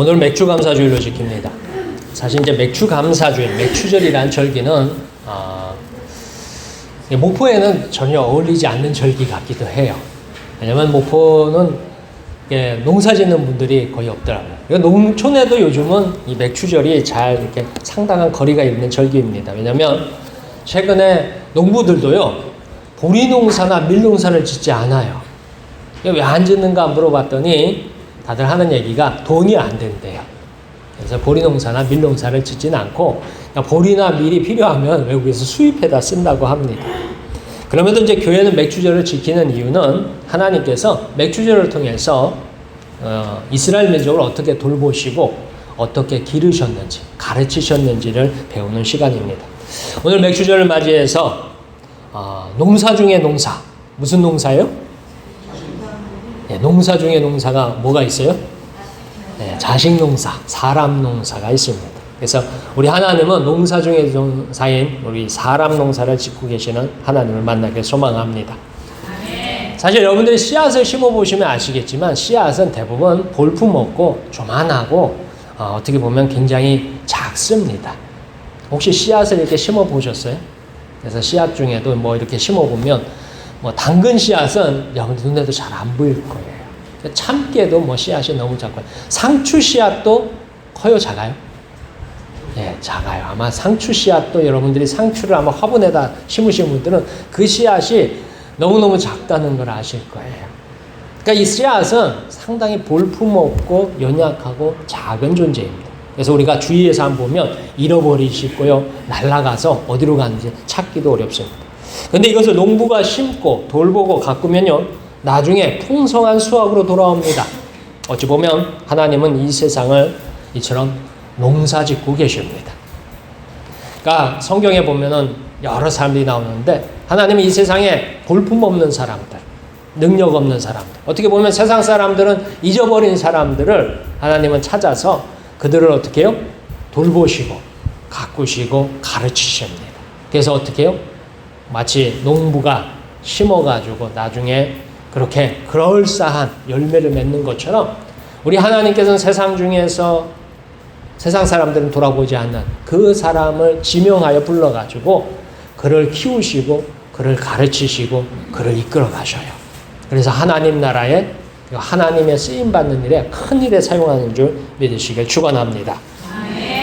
오늘 맥주감사주일로 지킵니다. 사실 이제 맥주감사주일, 맥추절이라는 절기는 목포에는 전혀 어울리지 않는 절기 같기도 해요. 왜냐면 목포는 농사 짓는 분들이 거의 없더라고요. 농촌에도 요즘은 이 맥추절이 잘 이렇게 상당한 거리가 있는 절기입니다. 왜냐면 최근에 농부들도요, 보리농사나 밀농사를 짓지 않아요. 왜 안 짓는가 물어봤더니 다들 하는 얘기가 돈이 안 된대요. 그래서 보리농사나 밀농사를 짓지는 않고 보리나 밀이 필요하면 외국에서 수입해다 쓴다고 합니다. 그러면도 이제 교회는 맥추절을 지키는 이유는 하나님께서 맥추절을 통해서 이스라엘 민족을 어떻게 돌보시고 어떻게 기르셨는지 가르치셨는지를 배우는 시간입니다. 오늘 맥추절을 맞이해서 농사 중에 농사, 무슨 농사예요? 농사 중에 농사가 뭐가 있어요? 자식 농사, 사람 농사가 있습니다. 그래서 우리 하나님은 농사 중에 농사인 우리 사람 농사를 짓고 계시는 하나님을 만나길 소망합니다. 사실 여러분들이 씨앗을 심어보시면 아시겠지만 씨앗은 대부분 볼품 없고 조만하고 어떻게 보면 굉장히 작습니다. 혹시 씨앗을 이렇게 심어보셨어요? 그래서 씨앗 중에도 뭐 이렇게 심어보면 당근 씨앗은 여러분들 눈에도 잘 안 보일 거예요. 참깨도 씨앗이 너무 작고요. 상추 씨앗도 커요, 작아요? 네, 작아요. 아마 상추 씨앗도 여러분들이 상추를 아마 화분에다 심으신 분들은 그 씨앗이 너무너무 작다는 걸 아실 거예요. 그러니까 이 씨앗은 상당히 볼품 없고 연약하고 작은 존재입니다. 그래서 우리가 주위에서 한번 보면 잃어버리시고요, 날아가서 어디로 가는지 찾기도 어렵습니다. 근데 이것을 농부가 심고 돌보고 가꾸면요, 나중에 풍성한 수확으로 돌아옵니다. 어찌 보면 하나님은 이 세상을 이처럼 농사 짓고 계십니다. 그러니까 성경에 보면은 여러 사람들이 나오는데 하나님은 이 세상에 볼품 없는 사람들, 능력 없는 사람들, 어떻게 보면 세상 사람들은 잊어버린 사람들을 하나님은 찾아서 그들을 어떻게 해요? 돌보시고 가꾸시고 가르치십니다. 그래서 어떻게 해요? 마치 농부가 심어가지고 나중에 그렇게 그럴싸한 열매를 맺는 것처럼 우리 하나님께서는 세상 중에서 세상 사람들은 돌아보지 않는 그 사람을 지명하여 불러가지고 그를 키우시고 그를 가르치시고 그를 이끌어 가셔요. 그래서 하나님 나라에 하나님의 쓰임받는 일에 큰 일에 사용하는 줄 믿으시길 축원합니다.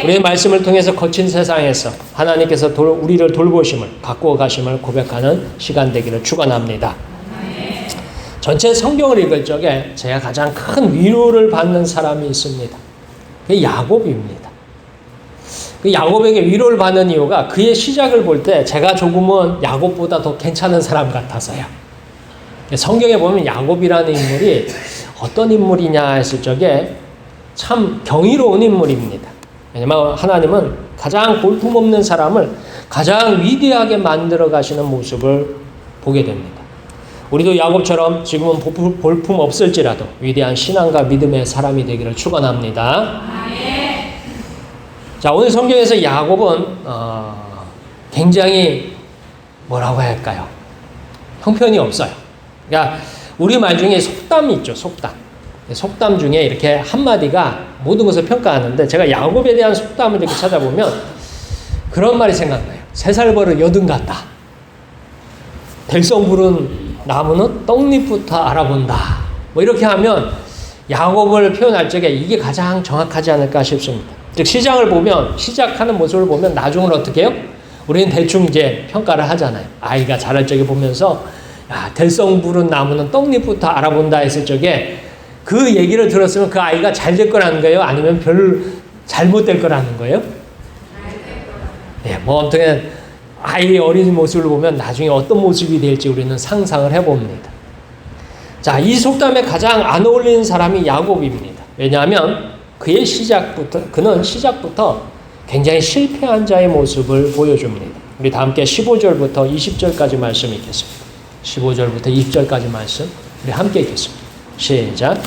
우리의 말씀을 통해서 거친 세상에서 하나님께서 우리를 돌보심을 가꾸어 가심을 고백하는 시간 되기를 축원합니다. 전체 성경을 읽을 적에 제가 가장 큰 위로를 받는 사람이 있습니다. 그게 야곱입니다. 그 야곱에게 위로를 받는 이유가 그의 시작을 볼 때 제가 조금은 야곱보다 더 괜찮은 사람 같아서요. 성경에 보면 야곱이라는 인물이 어떤 인물이냐 했을 적에 참 경이로운 인물입니다. 왜냐하면 하나님은 가장 볼품없는 사람을 가장 위대하게 만들어 가시는 모습을 보게 됩니다. 우리도 야곱처럼 지금은 볼품 없을지라도 위대한 신앙과 믿음의 사람이 되기를 축원합니다. 자, 오늘 성경에서 야곱은 굉장히 뭐라고 해야 할까요? 형편이 없어요. 그러니까 우리말 중에 속담이 있죠. 속담 중에 이렇게 한마디가 모든 것을 평가하는데 제가 야곱에 대한 속담을 이렇게 찾아보면 그런 말이 생각나요. 3살 버릇 여든 같다. 될성 부른 나무는 떡잎부터 알아본다. 뭐 이렇게 하면 야곱을 표현할 적에 이게 가장 정확하지 않을까 싶습니다. 즉 시작을 보면 시작하는 모습을 보면 나중을 어떻게 해요? 우리는 대충 이제 평가를 하잖아요. 아이가 자랄 적에 보면서 야, 될성 부른 나무는 떡잎부터 알아본다 했을 적에 그 얘기를 들었으면 그 아이가 잘 될 거라는 거예요? 아니면 별 잘못될 거라는 거예요? 네, 뭐 아무튼 아이의 어린 모습을 보면 나중에 어떤 모습이 될지 우리는 상상을 해봅니다. 자, 이 속담에 가장 안 어울리는 사람이 야곱입니다. 왜냐하면 그는 시작부터 굉장히 실패한 자의 모습을 보여줍니다. 우리 다 함께 15절부터 20절까지 말씀 읽겠습니다. 15절부터 20절까지 말씀 우리 함께 읽겠습니다. 시작.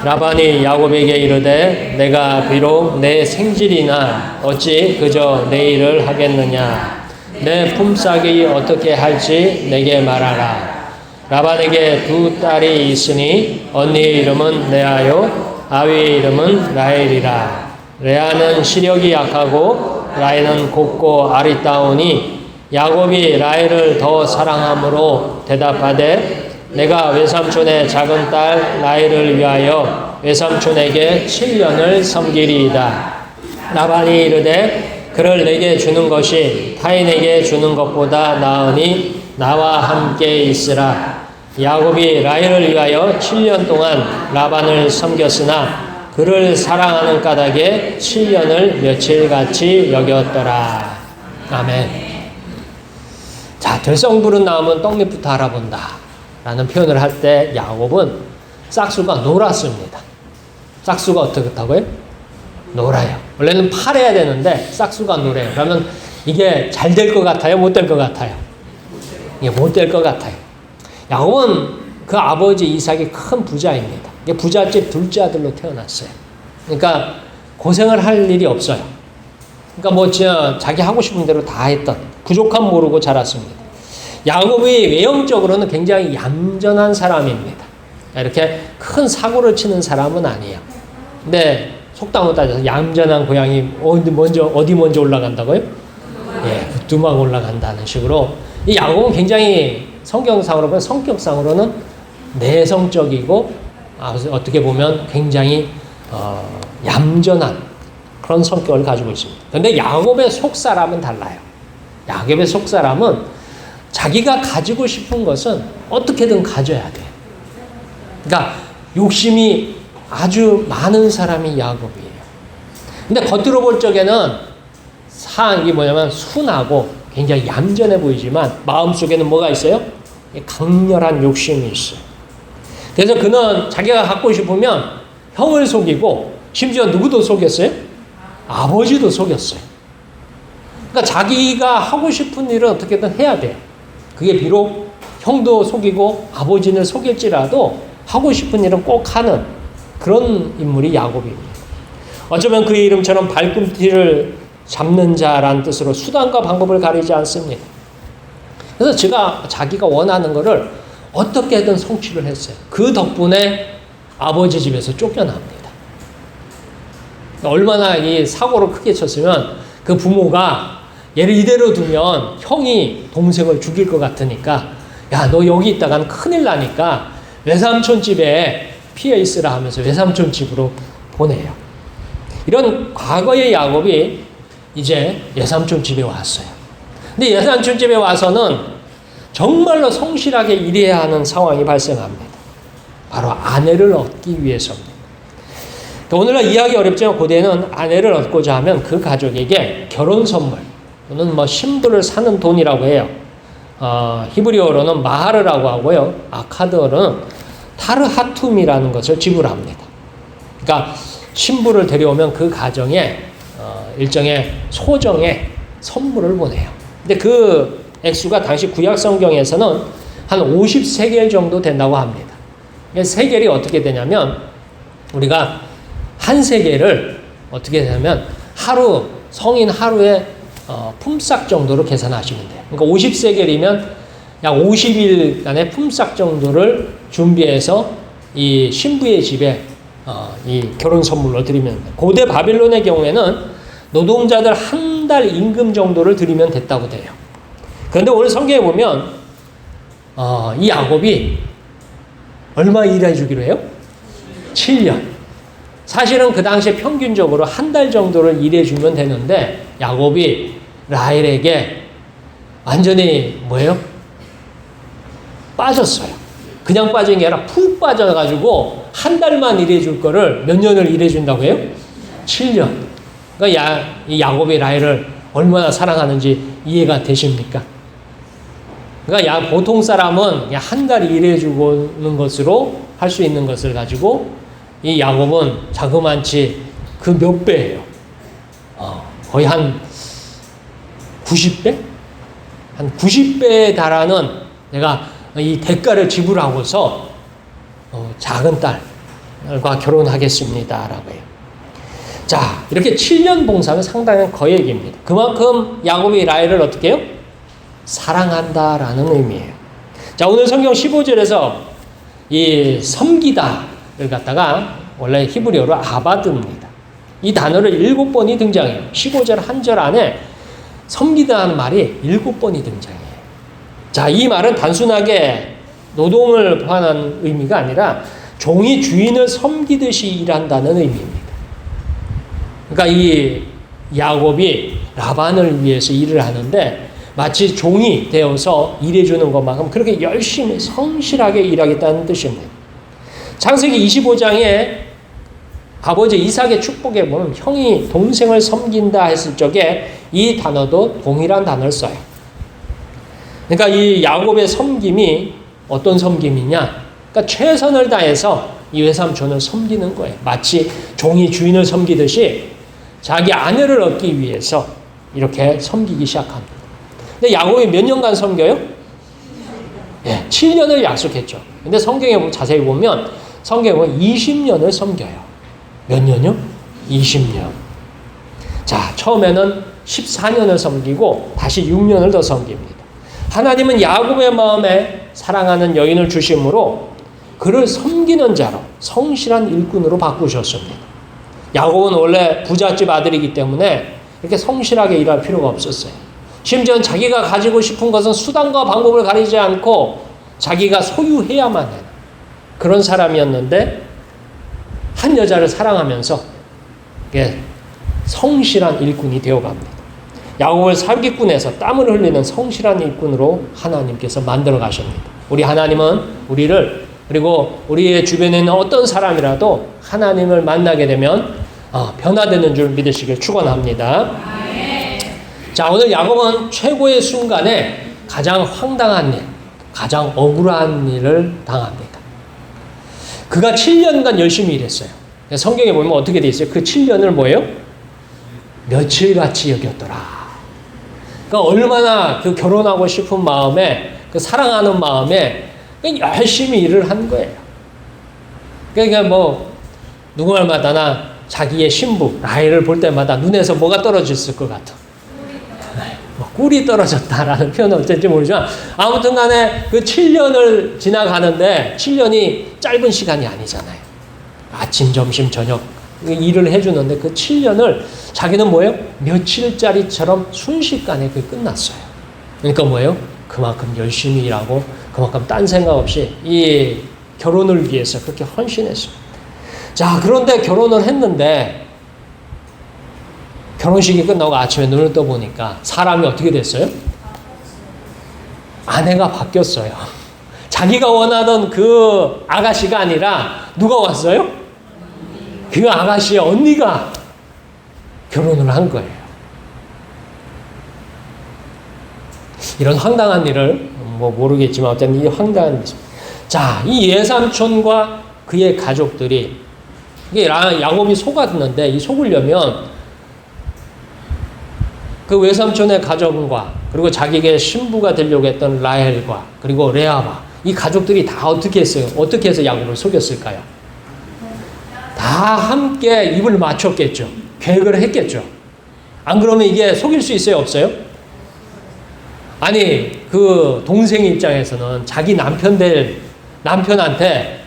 라반이 야곱에게 이르되 내가 비록 내 생질이나 어찌 그저 내 일을 하겠느냐. 내 품삯이 어떻게 할지 내게 말하라. 라반에게 2 딸이 있으니 언니의 이름은 레아요 아위의 이름은 라헬이라. 레아는 시력이 약하고 라헬은 곱고 아리따우니 야곱이 라헬을 더 사랑함으로 대답하되 내가 외삼촌의 작은 딸 라헬을 위하여 외삼촌에게 7년을 섬기리이다. 라반이 이르되 그를 내게 주는 것이 타인에게 주는 것보다 나으니 나와 함께 있으라. 야곱이 라헬을 위하여 7년 동안 라반을 섬겼으나 그를 사랑하는 까닭에 7년을 며칠같이 여겼더라. 아멘. 자, 들성부른 나무는 떡잎부터 알아본다 라는 표현을 할 때 야곱은 싹수가 놀았습니다. 싹수가 어떻다고요? 놀아요. 원래는 팔아야 되는데 싹수가 놀아요. 그러면 이게 잘 될 것 같아요? 못 될 것 같아요? 이게 못 될 것 같아요. 야곱은 그 아버지 이삭이 큰 부자입니다. 부잣집 둘째 아들로 태어났어요. 그러니까 고생을 할 일이 없어요. 그러니까 뭐 진짜 자기 하고 싶은 대로 다 했던, 부족함 모르고 자랐습니다. 야곱이 외형적으로는 굉장히 얌전한 사람입니다. 이렇게 큰 사고를 치는 사람은 아니에요. 근데 속담으로 따져서 얌전한 고양이 어디 먼저 올라간다고요? 예, 두막 올라간다는 식으로 이 야곱은 굉장히 성경상으로 보면 성격상으로는 내성적이고 어떻게 보면 굉장히 얌전한 그런 성격을 가지고 있습니다. 그런데 야곱의 속사람은 달라요. 야곱의 속사람은 자기가 가지고 싶은 것은 어떻게든 가져야 돼요. 그러니까 욕심이 아주 많은 사람이 야곱이에요. 근데 겉으로 볼 적에는 이게 뭐냐면 순하고 굉장히 얌전해 보이지만 마음속에는 뭐가 있어요? 강렬한 욕심이 있어요. 그래서 그는 자기가 갖고 싶으면 형을 속이고 심지어 누구도 속였어요? 아버지도 속였어요. 그러니까 자기가 하고 싶은 일은 어떻게든 해야 돼요. 그게 비록 형도 속이고 아버지는 속일지라도 하고 싶은 일은 꼭 하는 그런 인물이 야곱입니다. 어쩌면 그의 이름처럼 발꿈치를 잡는 자란 뜻으로 수단과 방법을 가리지 않습니다. 그래서 자기가 원하는 것을 어떻게든 성취를 했어요. 그 덕분에 아버지 집에서 쫓겨납니다. 얼마나 이 사고를 크게 쳤으면 그 부모가 얘를 이대로 두면 형이 동생을 죽일 것 같으니까 야, 너 여기 있다가는 큰일 나니까 외삼촌 집에 피해 있으라 하면서 외삼촌 집으로 보내요. 이런 과거의 야곱이 이제 외삼촌 집에 왔어요. 근데 외삼촌 집에 와서는 정말로 성실하게 일해야 하는 상황이 발생합니다. 바로 아내를 얻기 위해서입니다. 오늘날 이해하기 어렵지만 고대에는 아내를 얻고자 하면 그 가족에게 결혼 선물 또는 뭐 신부를 사는 돈이라고 해요. 히브리어로는 마하르라고 하고요. 아카드어로는 타르하툼이라는 것을 지불합니다. 그러니까 신부를 데려오면 그 가정에 일정의 소정의 선물을 보내요. 근데 그 액수가 당시 구약 성경에서는 한 50세겔 정도 된다고 합니다. 세겔이 어떻게 되냐면 우리가 한 세겔을 어떻게 되냐면 성인 하루에 품삯 정도로 계산하시면 돼요. 그러니까 50세겔이면 약 50일간의 품삯 정도를 준비해서 이 신부의 집에 이 결혼 선물로 드리면 돼요. 고대 바빌론의 경우에는 노동자들 한 달 임금 정도를 드리면 됐다고 돼요. 그런데 오늘 성경에 보면 이 야곱이 얼마 일해 주기로 해요? 7년. 사실은 그 당시에 평균적으로 한 달 정도를 일해 주면 되는데 야곱이 라헬에게 완전히 뭐예요? 빠졌어요. 그냥 빠진 게 아니라 푹 빠져가지고 한 달만 일해 줄 거를 몇 년을 일해 준다고 해요? 7년. 그러니까 이 야곱이 라헬을 얼마나 사랑하는지 이해가 되십니까? 그러니까 보통 사람은 한 달 일해 주는 것으로 할 수 있는 것을 가지고 이 야곱은 자그만치 그 몇 배예요. 거의 한 90배? 한 90배에 달하는 내가 이 대가를 지불하고서 작은 딸과 결혼하겠습니다라고 해요. 자, 이렇게 7년 봉사는 상당한 거액입니다. 그만큼 야곱이 라헬을 어떻게 해요? 사랑한다라는 의미예요. 자, 오늘 성경 15절에서 이 섬기다를 갖다가 원래 히브리어로 아바드입니다. 이 단어를 7번이 등장해요. 15절 한 절 안에 섬기다는 말이 7번이 등장해요. 자, 이 말은 단순하게 노동을 포함한 의미가 아니라 종이 주인을 섬기듯이 일한다는 의미입니다. 그러니까 이 야곱이 라반을 위해서 일을 하는데 마치 종이 되어서 일해주는 것만큼 그렇게 열심히 성실하게 일하겠다는 뜻입니다. 창세기 25장에 아버지 이삭의 축복에 보면 형이 동생을 섬긴다 했을 적에 이 단어도 동일한 단어를 써요. 그러니까 이 야곱의 섬김이 어떤 섬김이냐? 그러니까 최선을 다해서 이 외삼촌을 섬기는 거예요. 마치 종이 주인을 섬기듯이 자기 아내를 얻기 위해서 이렇게 섬기기 시작합니다. 근데 야곱이 몇 년간 섬겨요? 예, 7년을 약속했죠. 근데 성경에 자세히 보면 성경에 보면 20년을 섬겨요. 몇 년요? 20년. 자, 처음에는 14년을 섬기고 다시 6년을 더 섬깁니다. 하나님은 야곱의 마음에 사랑하는 여인을 주심으로 그를 섬기는 자로 성실한 일꾼으로 바꾸셨습니다. 야곱은 원래 부잣집 아들이기 때문에 이렇게 성실하게 일할 필요가 없었어요. 심지어 자기가 가지고 싶은 것은 수단과 방법을 가리지 않고 자기가 소유해야만 해요. 그런 사람이었는데 한 여자를 사랑하면서 성실한 일꾼이 되어갑니다. 야곱을 사기꾼에서 땀을 흘리는 성실한 일꾼으로 하나님께서 만들어 가십니다. 우리 하나님은 우리를 그리고 우리의 주변에 있는 어떤 사람이라도 하나님을 만나게 되면 변화되는 줄 믿으시길 축원합니다. 자, 오늘 야곱은 최고의 순간에 가장 황당한 일, 가장 억울한 일을 당합니다. 그가 7년간 열심히 일했어요. 성경에 보면 어떻게 돼 있어요? 그 7년을 뭐예요? 며칠같이 여겼더라. 그러니까 얼마나 그 결혼하고 싶은 마음에, 그 사랑하는 마음에 열심히 일을 한 거예요. 그러니까 누구 말마다나 자기의 신부, 라헬을 볼 때마다 눈에서 뭐가 떨어졌을 것 같아. 꿀이 떨어졌다라는 표현은 어쩐지 모르지만 아무튼 간에 그 7년을 지나가는데 7년이 짧은 시간이 아니잖아요. 아침, 점심, 저녁 일을 해주는데 그 7년을 자기는 뭐예요? 며칠짜리처럼 순식간에 그게 끝났어요. 그러니까 뭐예요? 그만큼 열심히 일하고 그만큼 딴 생각 없이 이 결혼을 위해서 그렇게 헌신했어요. 자, 그런데 결혼을 했는데 결혼식이 끝나고 아침에 눈을 떠보니까 사람이 어떻게 됐어요? 아내가 바뀌었어요. 자기가 원하던 그 아가씨가 아니라 누가 왔어요? 그 아가씨의 언니가 결혼을 한 거예요. 이런 황당한 일을 모르겠지만 어쨌든 이 황당한 일. 자, 이 외삼촌과 그의 가족들이 이게 야곱이 속았는데 이 속으려면 그 외삼촌의 가족과 그리고 자기에게 신부가 되려고 했던 라헬과 그리고 레아바 이 가족들이 다 어떻게 했어요? 어떻게 해서 야곱을 속였을까요? 다 함께 입을 맞췄겠죠. 계획을 했겠죠. 안 그러면 이게 속일 수 있어요? 없어요? 아니 그 동생 입장에서는 자기 남편한테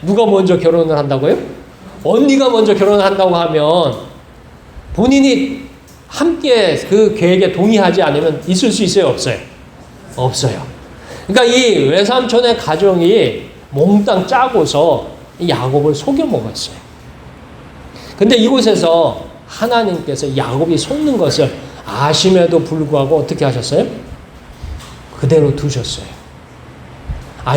누가 먼저 결혼을 한다고요? 언니가 먼저 결혼을 한다고 하면 본인이 함께 그 계획에 동의하지 않으면 있을 수 있어요? 없어요? 없어요. 그러니까 이 외삼촌의 가정이 몽땅 짜고서 이 야곱을 속여 먹었어요. 근데 이곳에서 하나님께서 야곱이 속는 것을 아심에도 불구하고 어떻게 하셨어요? 그대로 두셨어요.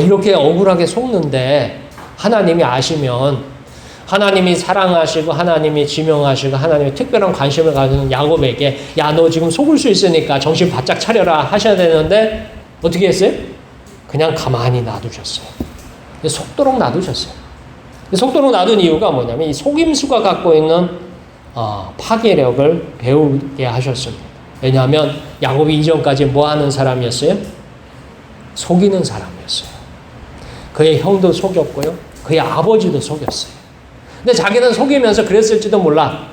이렇게 억울하게 속는데 하나님이 아시면 하나님이 사랑하시고 하나님이 지명하시고 하나님이 특별한 관심을 가지는 야곱에게 야, 너 지금 속을 수 있으니까 정신 바짝 차려라 하셔야 되는데 어떻게 했어요? 그냥 가만히 놔두셨어요. 속도록 놔두셨어요. 속도록 놔둔 이유가 뭐냐면 이 속임수가 갖고 있는 파괴력을 배우게 하셨습니다. 왜냐하면 야곱이 이전까지 뭐 하는 사람이었어요? 속이는 사람이었어요. 그의 형도 속였고요. 그의 아버지도 속였어요. 근데 자기는 속이면서 그랬을지도 몰라.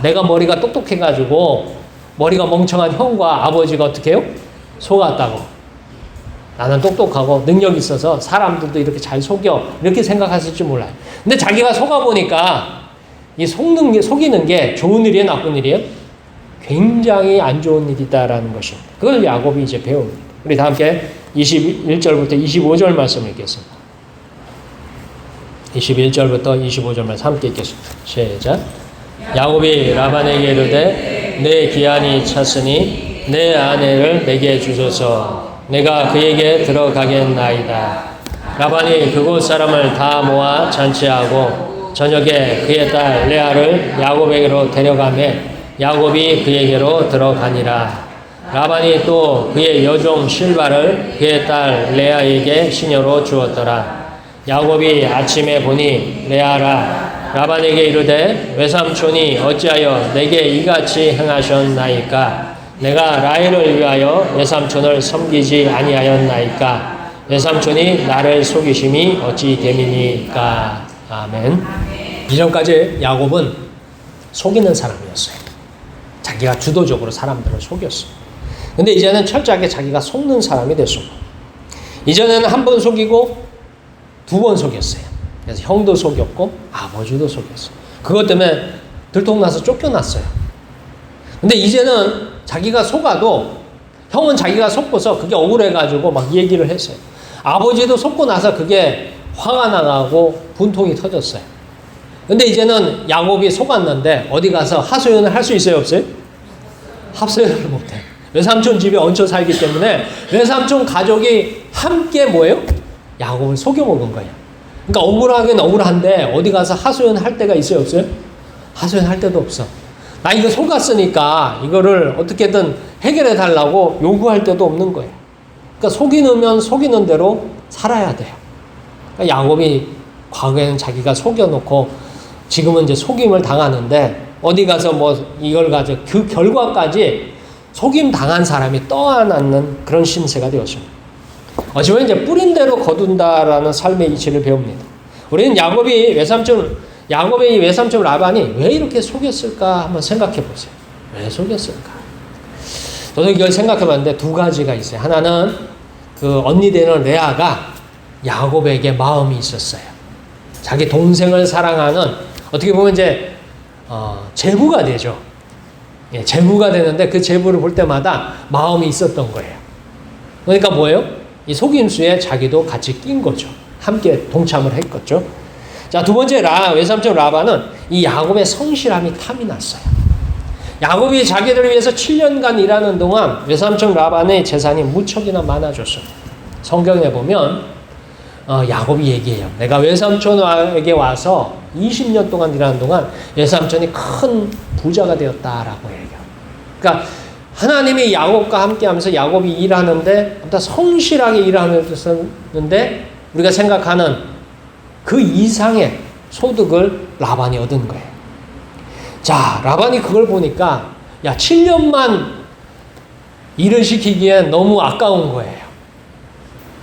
내가 머리가 똑똑해가지고 머리가 멍청한 형과 아버지가 어떻게 해요? 속았다고. 나는 똑똑하고 능력이 있어서 사람들도 이렇게 잘 속여. 이렇게 생각하실지 몰라요. 근데 자기가 속아보니까 이 속이는 게 좋은 일이에요, 나쁜 일이에요? 굉장히 안 좋은 일이다라는 것입니다. 그걸 야곱이 이제 배웁니다. 우리 다 함께 21절부터 25절 말씀을 읽겠습니다. 21절부터 25절 말씀 함께 읽겠습니다. 시작. 야곱이 라반에게 이르되 내 기한이 찼으니 내 아내를 내게 주소서. 내가 그에게 들어가겠나이다. 라반이 그곳 사람을 다 모아 잔치하고 저녁에 그의 딸 레아를 야곱에게로 데려가매 야곱이 그에게로 들어가니라. 라반이 또 그의 여종 실바를 그의 딸 레아에게 시녀로 주었더라. 야곱이 아침에 보니 레아라 라반에게 이르되 외삼촌이 어찌하여 내게 이같이 행하셨나이까? 내가 라헬을 위하여 외삼촌을 섬기지 아니하였나이까? 외삼촌이 나를 속이심이 어찌 됨이니까? 아멘. 이전까지 야곱은 속이는 사람이었어요. 자기가 주도적으로 사람들을 속였어요. 근데 이제는 철저하게 자기가 속는 사람이 됐습니다. 이전에는 한 번 속이고 두 번 속였어요. 그래서 형도 속였고 아버지도 속였어요. 그것 때문에 들통나서 쫓겨났어요. 근데 이제는 자기가 속아도 형은 자기가 속고서 그게 억울해가지고 막 얘기를 했어요. 아버지도 속고 나서 그게 화가 나가고 분통이 터졌어요. 근데 이제는 야곱이 속았는데 어디 가서 하소연을 할 수 있어요, 없어요? 하소연을 못해. 외삼촌 집에 얹혀 살기 때문에 외삼촌 가족이 함께 뭐예요? 야곱을 속여먹은 거예요. 그러니까 억울하긴 억울한데 어디 가서 하소연 할 데가 있어요, 없어요? 하소연 할 데도 없어. 나 이거 속았으니까 이거를 어떻게든 해결해 달라고 요구할 데도 없는 거예요. 그러니까 속이면 속이는 대로 살아야 돼요. 그러니까 야곱이 과거에는 자기가 속여놓고 지금은 이제 속임을 당하는데 어디 가서 뭐 이걸 가지고 그 결과까지 속임 당한 사람이 떠안는 그런 신세가 되었습니다. 어찌보면 이제 뿌린 대로 거둔다라는 삶의 이치를 배웁니다. 우리는 야곱의 외삼촌 라반이 왜 이렇게 속였을까 한번 생각해 보세요. 왜 속였을까? 저도 이걸 생각해 봤는데 두 가지가 있어요. 하나는 그 언니 되는 레아가 야곱에게 마음이 있었어요. 자기 동생을 사랑하는 어떻게 보면 이제 제부가 되죠. 예, 제부가 되는데 그 제부를 볼 때마다 마음이 있었던 거예요. 그러니까 뭐예요? 이 속임수에 자기도 같이 낀 거죠. 함께 동참을 했겠죠. 자, 두 번째 외삼촌 라반은 이 야곱의 성실함이 탐이 났어요. 야곱이 자기들을 위해서 7년간 일하는 동안 외삼촌 라반의 재산이 무척이나 많아졌습니다. 성경에 보면 야곱이 얘기해요. 내가 외삼촌에게 와서 20년 동안 일하는 동안 외삼촌이 큰 부자가 되었다라고 얘기해요. 그러니까 하나님이 야곱과 함께하면서 야곱이 일하는데 성실하게 일하는데 우리가 생각하는 그 이상의 소득을 라반이 얻은 거예요. 자, 라반이 그걸 보니까 7년만 일을 시키기엔 너무 아까운 거예요.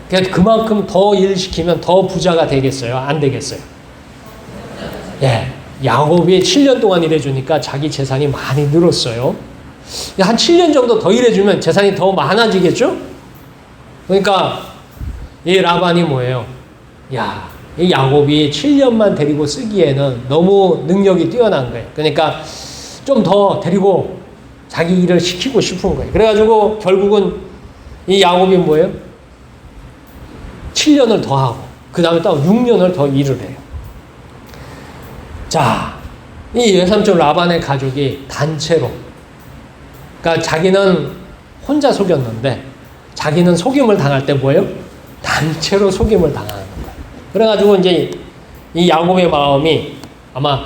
그러니까 그만큼 더 일 시키면 더 부자가 되겠어요? 안 되겠어요? 예, 야곱이 7년 동안 일해주니까 자기 재산이 많이 늘었어요. 한 7년 정도 더 일해주면 재산이 더 많아지겠죠? 그러니까 이 라반이 뭐예요? 이 야곱이 7년만 데리고 쓰기에는 너무 능력이 뛰어난 거예요. 그러니까 좀 더 데리고 자기 일을 시키고 싶은 거예요. 그래가지고 결국은 이 야곱이 뭐예요? 7년을 더 하고 그 다음에 또 6년을 더 일을 해요. 자, 이 외삼촌 라반의 가족이 단체로, 그러니까 자기는 혼자 속였는데 자기는 속임을 당할 때 뭐예요? 단체로 속임을 당하는 거예요. 그래가지고 이제 이 야곱의 마음이 아마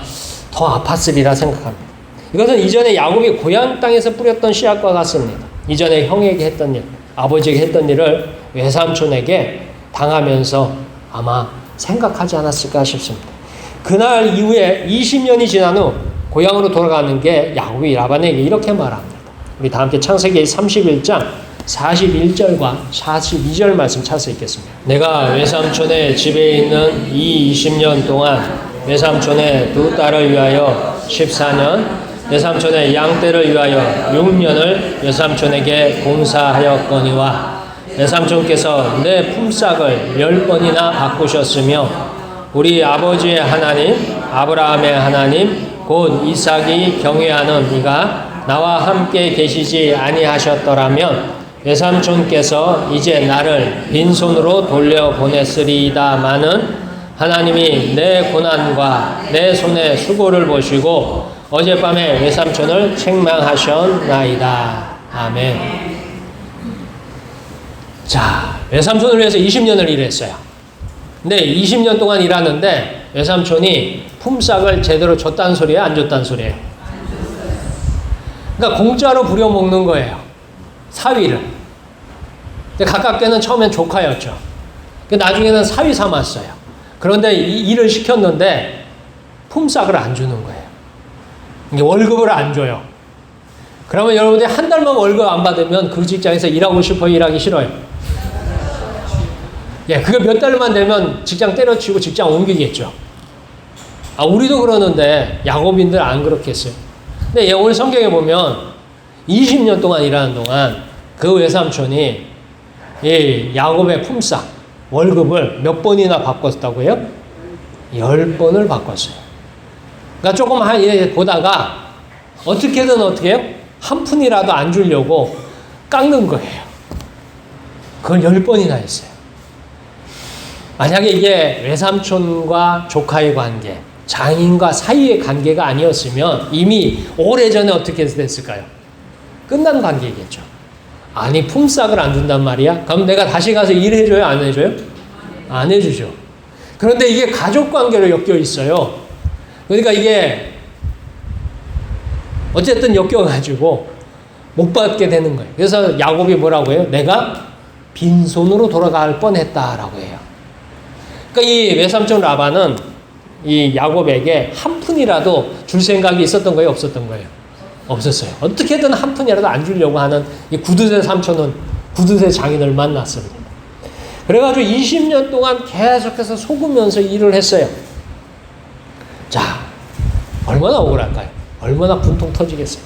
더 아팠으리라 생각합니다. 이것은 이전에 야곱이 고향 땅에서 뿌렸던 씨앗과 같습니다. 이전에 형에게 했던 일, 아버지에게 했던 일을 외삼촌에게 당하면서 아마 생각하지 않았을까 싶습니다. 그날 이후에 20년이 지난 후 고향으로 돌아가는 게 야곱이 라반에게 이렇게 말합니다. 우리 다 함께 창세기 31장 41절과 42절 말씀 찾아서 읽겠습니다. 내가 외삼촌의 집에 있는 이 20년 동안 외삼촌의 두 딸을 위하여 14년, 외삼촌의 양떼를 위하여 6년을 외삼촌에게 봉사하였거니와 외삼촌께서 내 품삯을 10번이나 바꾸셨으며 우리 아버지의 하나님 아브라함의 하나님 곧 이삭이 경외하는 이가 나와 함께 계시지 아니하셨더라면 외삼촌께서 이제 나를 빈손으로 돌려보냈으리이다마는 하나님이 내 고난과 내 손의 수고를 보시고 어젯밤에 외삼촌을 책망하셨나이다. 아멘. 자, 외삼촌을 위해서 20년을 일했어요. 근데 20년 동안 일하는데 외삼촌이 품삯을 제대로 줬다는 소리예요? 안 줬다는 소리예요? 그러니까 공짜로 부려먹는 거예요. 사위를. 근데 가깝게는 처음엔 조카였죠. 나중에는 사위 삼았어요. 그런데 일을 시켰는데 품삯을 안 주는 거예요. 이게 월급을 안 줘요. 그러면 여러분들이 한 달만 월급 안 받으면 그 직장에서 일하고 싶어요? 일하기 싫어요? 예, 그게 몇 달만 되면 직장 때려치우고 직장 옮기겠죠. 우리도 그러는데 야곱인들 안 그렇겠어요. 근데 오늘 성경에 보면 20년 동안 일하는 동안 그 외삼촌이 이 야곱의 품삯 월급을 몇 번이나 바꿨다고 해요? 10번을 바꿨어요. 그러니까 조금 보다가 어떻게든 어떻게 해요? 한 푼이라도 안 주려고 깎는 거예요. 그걸 10번이나 했어요. 만약에 이게 외삼촌과 조카의 관계, 장인과 사이의 관계가 아니었으면 이미 오래전에 어떻게 됐을까요? 끝난 관계겠죠. 아니, 품삯을 안 준단 말이야? 그럼 내가 다시 가서 일해줘요? 안 해줘요? 안 해주죠. 그런데 이게 가족 관계로 엮여 있어요. 그러니까 이게 어쨌든 엮여가지고 못 받게 되는 거예요. 그래서 야곱이 뭐라고 해요? 내가 빈손으로 돌아갈 뻔했다라고 해요. 그러니까 이 외삼촌 라반은 이 야곱에게 한 푼이라도 줄 생각이 있었던 거예요? 없었던 거예요? 없었어요. 어떻게든 한 푼이라도 안 주려고 하는 이 구두쇠 삼촌은 구두쇠 장인을 만났습니다. 그래가지고 20년 동안 계속해서 속으면서 일을 했어요. 자, 얼마나 억울할까요? 얼마나 분통 터지겠어요?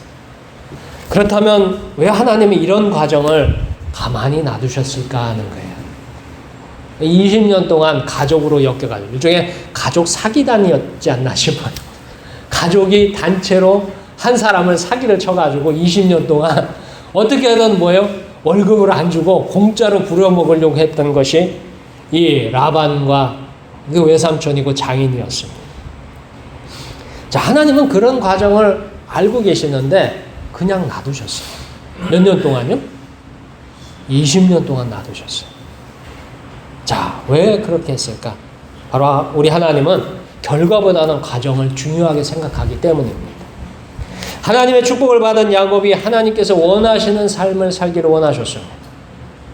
그렇다면 왜 하나님이 이런 과정을 가만히 놔두셨을까 하는 거예요. 20년 동안 가족으로 엮여가지고 일종의 가족 사기단이었지 않나 싶어요. 가족이 단체로 한 사람을 사기를 쳐가지고 20년 동안 어떻게든 뭐예요? 월급을 안 주고 공짜로 부려먹으려고 했던 것이 이 라반과 그 외삼촌이고 장인이었습니다. 자, 하나님은 그런 과정을 알고 계시는데 그냥 놔두셨어요. 몇 년 동안요? 20년 동안 놔두셨어요. 자, 왜 그렇게 했을까? 바로 우리 하나님은 결과보다는 과정을 중요하게 생각하기 때문입니다. 하나님의 축복을 받은 야곱이 하나님께서 원하시는 삶을 살기를 원하셨습니다.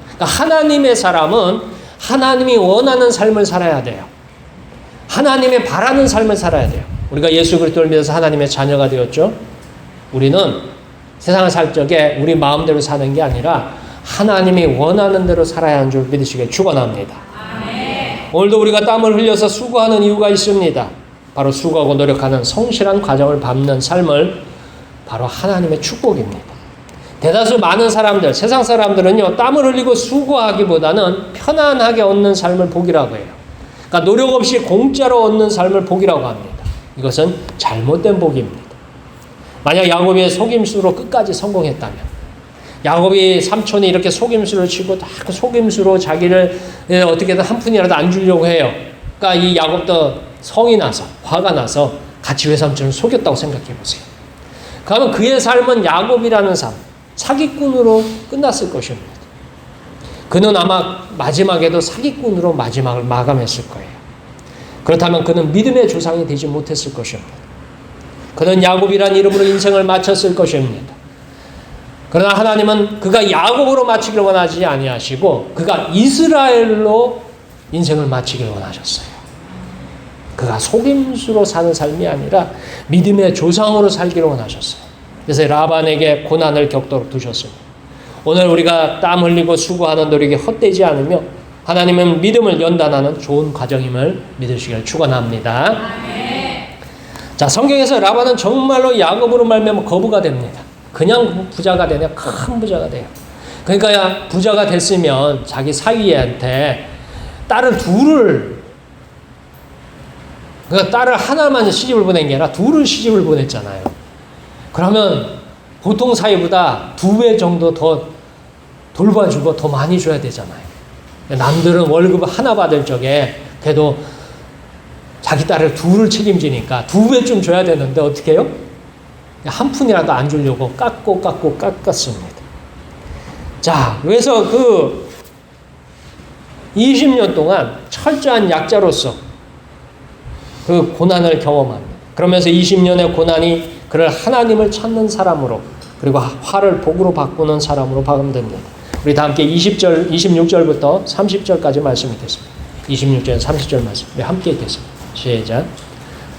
그러니까 하나님의 사람은 하나님이 원하는 삶을 살아야 돼요. 하나님의 바라는 삶을 살아야 돼요. 우리가 예수 그리스도를 믿어서 하나님의 자녀가 되었죠. 우리는 세상을 살 적에 우리 마음대로 사는 게 아니라 하나님이 원하는 대로 살아야 하는 줄 믿으시길 축원합니다. 오늘도 우리가 땀을 흘려서 수고하는 이유가 있습니다. 바로 수고하고 노력하는 성실한 과정을 밟는 삶을 바로 하나님의 축복입니다. 대다수 많은 사람들, 세상 사람들은요, 땀을 흘리고 수고하기보다는 편안하게 얻는 삶을 복이라고 해요. 그러니까 노력 없이 공짜로 얻는 삶을 복이라고 합니다. 이것은 잘못된 복입니다. 만약 야곱이 속임수로 끝까지 성공했다면, 야곱이 삼촌이 이렇게 속임수를 치고 다 그 속임수로 자기를 어떻게든 한 푼이라도 안 주려고 해요. 그러니까 이 야곱도 성이 나서, 화가 나서 같이 외삼촌을 속였다고 생각해 보세요. 그러면 그의 삶은 야곱이라는 삶, 사기꾼으로 끝났을 것입니다. 그는 아마 마지막에도 사기꾼으로 마지막을 마감했을 거예요. 그렇다면 그는 믿음의 조상이 되지 못했을 것입니다. 그는 야곱이라는 이름으로 인생을 마쳤을 것입니다. 그러나 하나님은 그가 야곱으로 마치기를 원하지 아니하시고 그가 이스라엘로 인생을 마치기를 원하셨어요. 그가 속임수로 사는 삶이 아니라 믿음의 조상으로 살기를 원하셨어요. 그래서 라반에게 고난을 겪도록 두셨습니다. 오늘 우리가 땀 흘리고 수고하는 노력이 헛되지 않으며 하나님은 믿음을 연단하는 좋은 과정임을 믿으시기를 축원합니다. 자, 성경에서 라반은 정말로 야곱으로 말미암아 거부가 됩니다. 그냥 부자가 되냐? 큰 부자가 돼요. 그러니까 부자가 됐으면 자기 사위한테 딸을 둘을, 그러니까 딸을 하나만 시집을 보낸 게 아니라 둘을 시집을 보냈잖아요. 그러면 보통 사위보다 2배 정도 더 돌봐주고 더 많이 줘야 되잖아요. 남들은 월급 하나 받을 적에 그래도 자기 딸을 둘을 책임지니까 2배쯤 줘야 되는데 어떻게 해요? 한 푼이라도 안 주려고 깎았습니다. 자, 그래서 그 20년 동안 철저한 약자로서 그 고난을 경험합니다. 그러면서 20년의 고난이 그를 하나님을 찾는 사람으로, 그리고 화를 복으로 바꾸는 사람으로 바꿈됩니다. 우리 다 함께 26절부터 30절까지 말씀이 있겠습니다. 26절, 30절 말씀 우리 함께 읽겠습니다. 시작.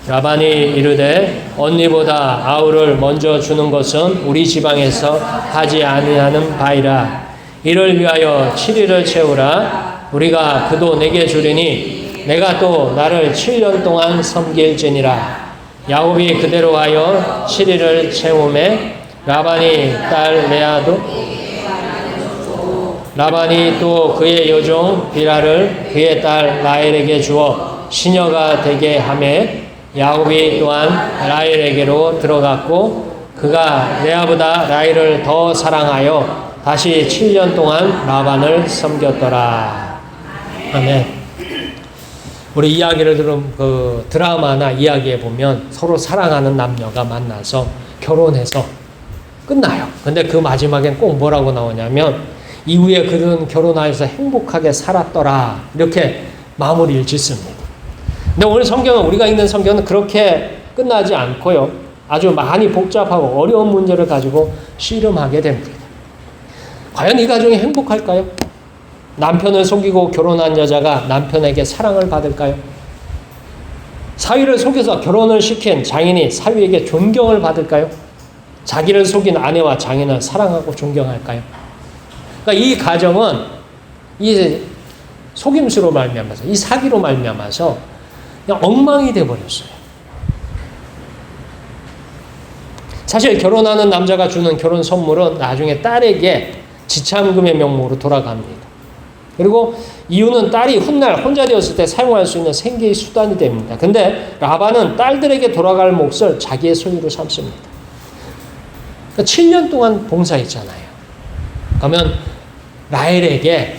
라반이 이르되 언니보다 아우를 먼저 주는 것은 우리 지방에서 하지 아니하는 바이라. 이를 위하여 7일을 채우라. 우리가 그도 내게 주리니 내가 또 나를 7년 동안 섬길지니라. 야곱이 그대로 하여 7일을 채우매 라반이 딸 레아도 라반이 또 그의 여종 비라를 그의 딸 라헬에게 주어 시녀가 되게 하매 야곱이 또한 라헬에게로 들어갔고 그가 레아보다 라헬을 더 사랑하여 다시 7년 동안 라반을 섬겼더라. 아멘. 우리 이야기를 들은 그 드라마나 이야기에 보면 서로 사랑하는 남녀가 만나서 결혼해서 끝나요. 근데 그 마지막엔 꼭 뭐라고 나오냐면 이후에 그들은 결혼하여서 행복하게 살았더라. 이렇게 마무리를 짓습니다. 근데 오늘 성경은, 우리가 읽는 성경은 그렇게 끝나지 않고요. 아주 많이 복잡하고 어려운 문제를 가지고 씨름하게 됩니다. 과연 이 가정이 행복할까요? 남편을 속이고 결혼한 여자가 남편에게 사랑을 받을까요? 사위를 속여서 결혼을 시킨 장인이 사위에게 존경을 받을까요? 자기를 속인 아내와 장인을 사랑하고 존경할까요? 그러니까 이 가정은 이 속임수로 말미암아서, 이 사기로 말미암아서 그냥 엉망이 돼버렸어요. 사실 결혼하는 남자가 주는 결혼 선물은 나중에 딸에게 지참금의 명목으로 돌아갑니다. 그리고 이유는 딸이 훗날 혼자 되었을 때 사용할 수 있는 생계의 수단이 됩니다. 근데 라반은 딸들에게 돌아갈 몫을 자기의 소유로 삼습니다. 그러니까 7년 동안 봉사했잖아요. 그러면 라헬에게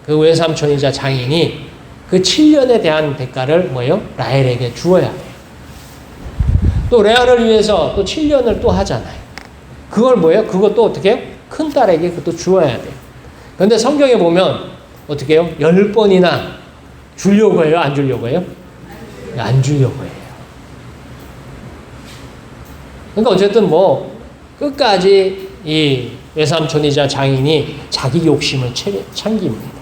그 외삼촌이자 장인이 그 7년에 대한 대가를 뭐예요? 라헬에게 주어야 돼요. 또 레아를 위해서 또 7년을 또 하잖아요. 그걸 뭐예요? 그것도 어떻게 해요? 큰 딸에게 그것도 주어야 돼요. 그런데 성경에 보면 어떻게 해요? 10번이나 주려고 해요? 안 주려고 해요? 안 주려고 해요. 그러니까 어쨌든 뭐 끝까지 이 외삼촌이자 장인이 자기 욕심을 챙깁니다.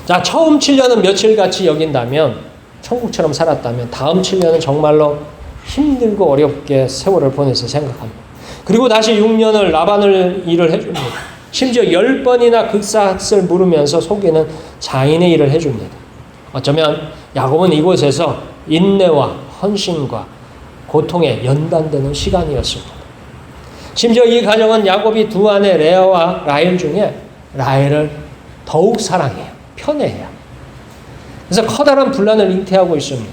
자, 처음 7년은 며칠같이 여긴다면, 천국처럼 살았다면 다음 7년은 정말로 힘들고 어렵게 세월을 보내서 생각합니다. 그리고 다시 6년을 라반을 일을 해줍니다. 심지어 10번이나 극삭을 물으면서 속이는 장인의 일을 해줍니다. 어쩌면 야곱은 이곳에서 인내와 헌신과 고통에 연단되는 시간이었습니다. 심지어 이 가정은 야곱이 두 아내 레아와 라헬 중에 라헬을 더욱 사랑해요. 편해해요. 그래서 커다란 분란을 잉태하고 있습니다.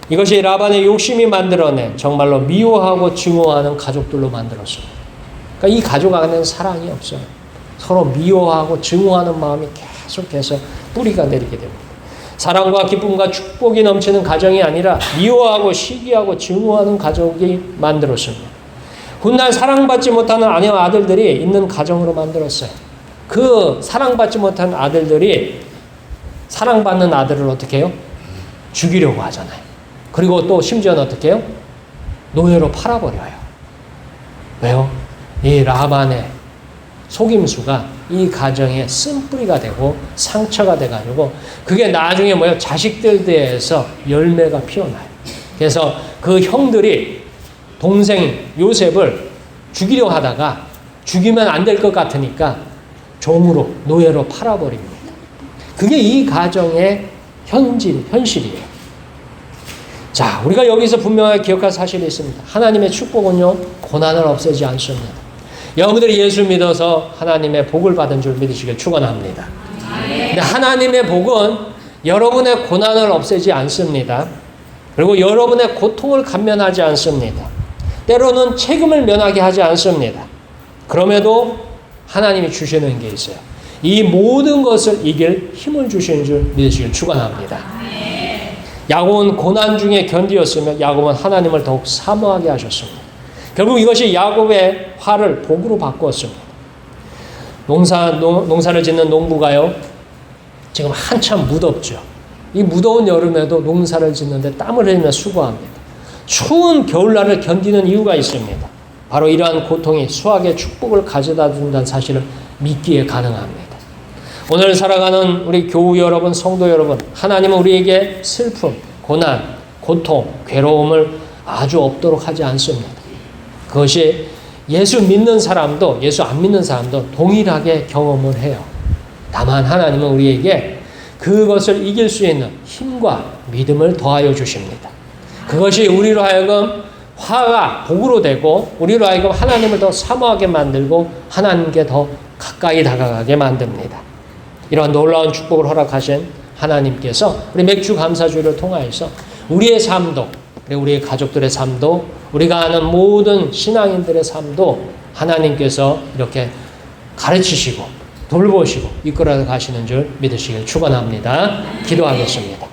이것이 라반의 욕심이 만들어낸 정말로 미워하고 증오하는 가족들로 만들었습니다. 그러니까 이 가족 안에는 사랑이 없어요. 서로 미워하고 증오하는 마음이 계속해서 뿌리가 내리게 됩니다. 사랑과 기쁨과 축복이 넘치는 가정이 아니라 미워하고 시기하고 증오하는 가족이 만들었습니다. 훗날 사랑받지 못하는 아내와 아들들이 있는 가정으로 만들었어요. 그 사랑받지 못한 아들들이 사랑받는 아들을 어떻게 해요? 죽이려고 하잖아요. 그리고 또 심지어는 어떻게 해요? 노예로 팔아버려요. 왜요? 이 라반의 속임수가 이 가정에 쓴뿌리가 되고 상처가 돼가지고 그게 나중에 뭐예요? 자식들 대해서 열매가 피어나요. 그래서 그 형들이 동생 요셉을 죽이려 하다가 죽이면 안 될 것 같으니까 종으로, 노예로 팔아버립니다. 그게 이 가정의 현실이에요. 자, 우리가 여기서 분명하게 기억할 사실이 있습니다. 하나님의 축복은요, 고난을 없애지 않습니다. 여러분들이 예수 믿어서 하나님의 복을 받은 줄 믿으시길 축원합니다. 근데 하나님의 복은 여러분의 고난을 없애지 않습니다. 그리고 여러분의 고통을 감면하지 않습니다. 때로는 책임을 면하게 하지 않습니다. 그럼에도 하나님이 주시는 게 있어요. 이 모든 것을 이길 힘을 주시는 줄 믿으시길 축원합니다. 야곱은 고난 중에 견디었으며 야곱은 하나님을 더욱 사모하게 하셨습니다. 결국 이것이 야곱의 화를 복으로 바꾸었습니다. 농사를 짓는 농부가요, 지금 한참 무덥죠. 이 무더운 여름에도 농사를 짓는데 땀을 흘리며 수고합니다. 추운 겨울날을 견디는 이유가 있습니다. 바로 이러한 고통이 수확의 축복을 가져다 준다는 사실을 믿기에 가능합니다. 오늘 살아가는 우리 교우 여러분, 성도 여러분, 하나님은 우리에게 슬픔, 고난, 고통, 괴로움을 아주 없도록 하지 않습니다. 그것이 예수 믿는 사람도 예수 안 믿는 사람도 동일하게 경험을 해요. 다만 하나님은 우리에게 그것을 이길 수 있는 힘과 믿음을 더하여 주십니다. 그것이 우리로 하여금 화가 복으로 되고 우리로 하여금 하나님을 더 사모하게 만들고 하나님께 더 가까이 다가가게 만듭니다. 이러한 놀라운 축복을 허락하신 하나님께서 우리 맥주 감사주의를 통하여서 우리의 삶도 그리고 우리의 가족들의 삶도 우리가 아는 모든 신앙인들의 삶도 하나님께서 이렇게 가르치시고 돌보시고 이끌어 가시는 줄 믿으시길 축원합니다. 기도하겠습니다.